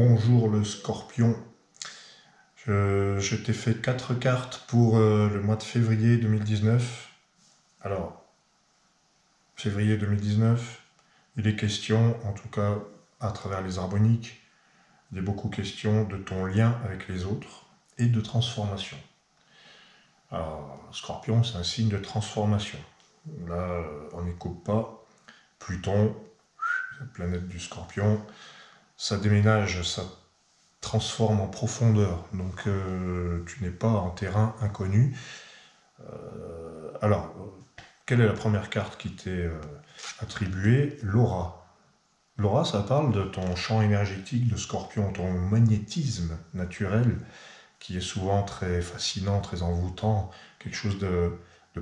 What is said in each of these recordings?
Bonjour le Scorpion. Je t'ai fait 4 cartes pour le mois de février 2019. Alors, février 2019, il est question, en tout cas à travers les harmoniques, il est beaucoup question de ton lien avec les autres et de transformation. Alors, Scorpion, c'est un signe de transformation. Là, on n'y coupe pas. Pluton, la planète du Scorpion, ça déménage, ça transforme en profondeur. Donc, tu n'es pas en terrain inconnu. Alors, quelle est la première carte qui t'est attribuée? L'aura. L'aura, ça parle de ton champ énergétique de Scorpion, ton magnétisme naturel, qui est souvent très fascinant, très envoûtant, quelque chose de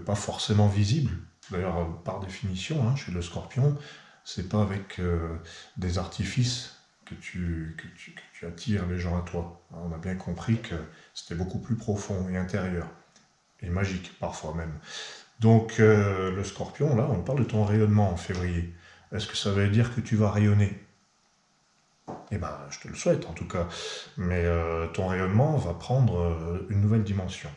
pas forcément visible. D'ailleurs, par définition, chez le Scorpion, c'est pas avec des artifices que tu attires les gens à toi. On a bien compris que c'était beaucoup plus profond et intérieur, et magique parfois même. Donc le Scorpion, là, on parle de ton rayonnement en février. Est-ce que ça veut dire que tu vas rayonner? Eh ben, je te le souhaite en tout cas. Mais ton rayonnement va prendre une nouvelle dimension.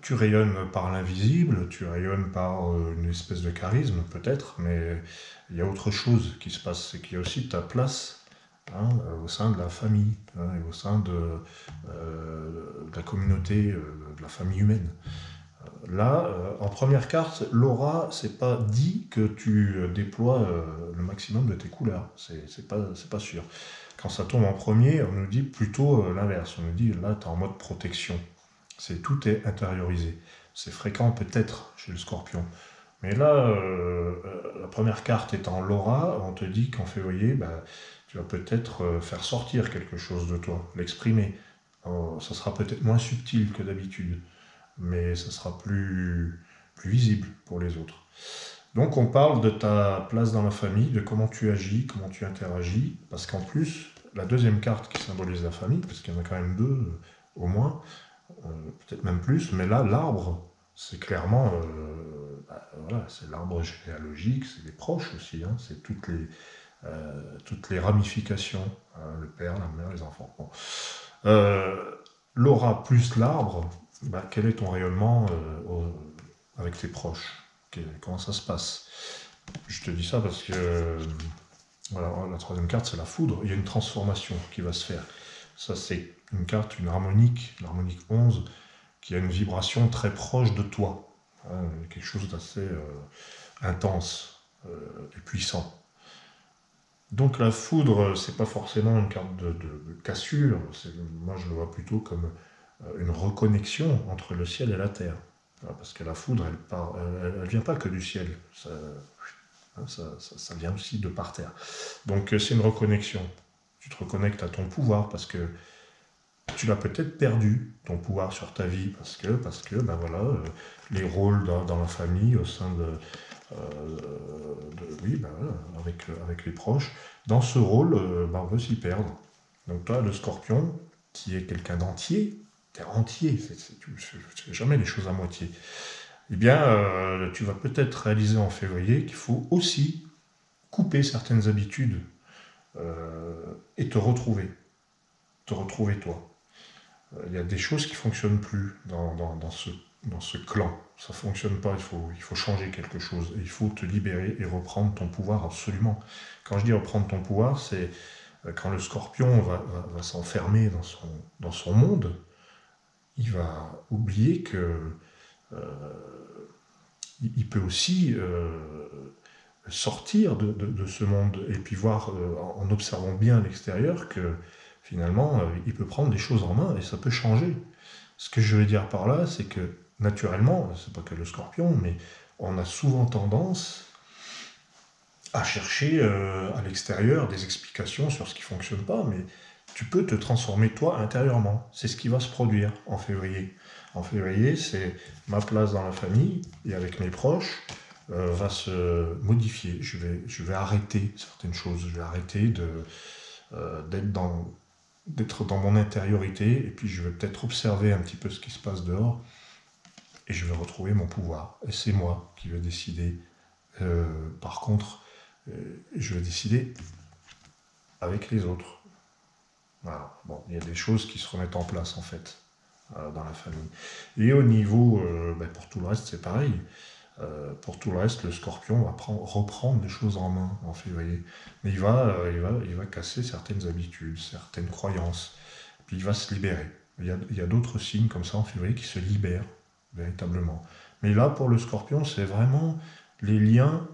Tu rayonnes par l'invisible, tu rayonnes par une espèce de charisme peut-être, mais il y a autre chose qui se passe, c'est qu'il y a aussi ta place au sein de la famille, et au sein de la communauté, de la famille humaine. Là, en première carte, l'aura, c'est pas dit que tu déploies le maximum de tes couleurs, c'est pas sûr. Quand ça tombe en premier, on nous dit plutôt l'inverse, on nous dit là, tu es en mode protection. Tout est intériorisé. C'est fréquent peut-être chez le Scorpion. Mais là, la première carte étant l'aura, on te dit qu'en février, tu vas peut-être faire sortir quelque chose de toi, l'exprimer. Ça sera peut-être moins subtil que d'habitude, mais ça sera plus visible pour les autres. Donc on parle de ta place dans la famille, de comment tu agis, comment tu interagis, parce qu'en plus, la deuxième carte qui symbolise la famille, parce qu'il y en a quand même deux au moins, peut-être même plus, mais là, l'arbre, c'est clairement, voilà, c'est l'arbre généalogique, c'est les proches aussi, c'est toutes les ramifications, le père, la mère, les enfants. Bon. L'aura plus l'arbre, quel est ton rayonnement avec tes proches? Comment ça se passe? Je te dis ça parce que voilà, la troisième carte, c'est la foudre. Il y a une transformation qui va se faire. Ça, c'est une carte, une harmonique, l'harmonique 11, qui a une vibration très proche de toi. Quelque chose d'assez intense et puissant. Donc la foudre, c'est pas forcément une carte de cassure. Moi, je le vois plutôt comme une reconnexion entre le ciel et la terre. Parce que la foudre, elle vient pas que du ciel. Ça vient aussi de par terre. Donc c'est une reconnexion. Tu te reconnectes à ton pouvoir parce que tu l'as peut-être perdu, ton pouvoir sur ta vie, parce que voilà, les rôles dans la famille, au sein avec les proches, dans ce rôle, on veut s'y perdre. Donc toi, le Scorpion, qui est quelqu'un d'entier, t'es entier, tu ne fais jamais les choses à moitié. Eh bien, tu vas peut-être réaliser en février qu'il faut aussi couper certaines habitudes et te retrouver toi. Il y a des choses qui ne fonctionnent plus dans ce clan. Ça ne fonctionne pas, il faut changer quelque chose. Il faut te libérer et reprendre ton pouvoir absolument. Quand je dis reprendre ton pouvoir, c'est quand le Scorpion va s'enfermer dans son monde, il va oublier que il peut aussi sortir de ce monde et puis voir, en observant bien l'extérieur, que finalement, il peut prendre des choses en main et ça peut changer. Ce que je veux dire par là, c'est que naturellement, c'est pas que le Scorpion, mais on a souvent tendance à chercher à l'extérieur des explications sur ce qui fonctionne pas, mais tu peux te transformer toi intérieurement. C'est ce qui va se produire en février. En février, c'est ma place dans la famille et avec mes proches va se modifier. Je vais arrêter certaines choses. Je vais arrêter d'être dans mon intériorité, et puis je vais peut-être observer un petit peu ce qui se passe dehors, et je vais retrouver mon pouvoir. Et c'est moi qui vais décider. Par contre, je vais décider avec les autres. Voilà. Bon, il y a des choses qui se remettent en place, en fait, dans la famille. Et au niveau, pour tout le reste, c'est pareil. Pour tout le reste, le scorpion va reprendre les choses en main en février. Mais il va casser certaines habitudes, certaines croyances. Puis il va se libérer. Il y a d'autres signes comme ça en février qui se libèrent, véritablement. Mais là, pour le scorpion, c'est vraiment les liens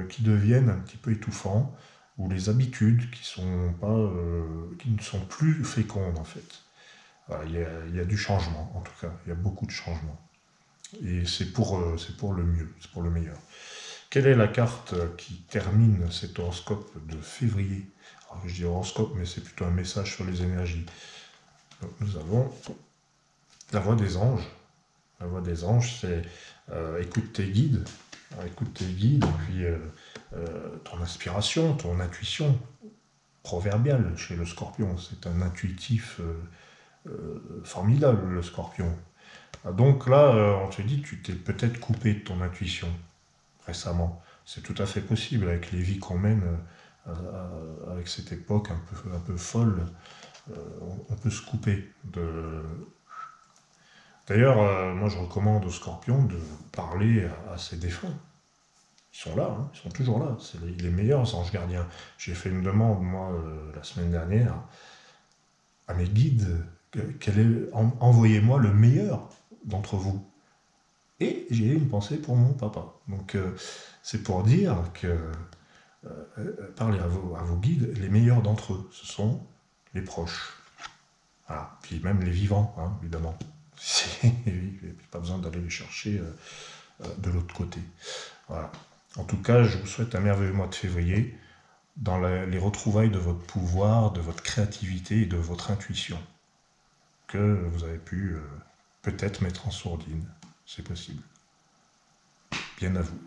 qui deviennent un petit peu étouffants, ou les habitudes qui ne sont plus fécondes, en fait. Voilà, il y a du changement, en tout cas. Il y a beaucoup de changements. Et c'est pour le mieux, c'est pour le meilleur. Quelle est la carte qui termine cet horoscope de février? Alors, je dis horoscope, mais c'est plutôt un message sur les énergies. Donc, nous avons la voix des anges. La voix des anges, c'est écoute tes guides. Alors, écoute tes guides, et puis ton inspiration, ton intuition proverbiale chez le scorpion. C'est un intuitif formidable, le scorpion. Donc là, on te dit, tu t'es peut-être coupé de ton intuition récemment. C'est tout à fait possible avec les vies qu'on mène, avec cette époque un peu folle. On peut se couper de. D'ailleurs, moi je recommande aux scorpions de parler à ses défunts. Ils sont là, hein, ils sont toujours là. C'est les meilleurs anges gardiens. J'ai fait une demande, moi, la semaine dernière, à mes guides, envoyez-moi le meilleur d'entre vous. Et j'ai une pensée pour mon papa. Donc c'est pour dire que parlez à vos guides, les meilleurs d'entre eux, ce sont les proches. Voilà. Puis même les vivants, hein, évidemment. Il n'y a pas besoin d'aller les chercher de l'autre côté. Voilà. En tout cas, je vous souhaite un merveilleux mois de février dans les retrouvailles de votre pouvoir, de votre créativité et de votre intuition que vous avez pu peut-être mettre en sourdine. C'est possible. Bien à vous.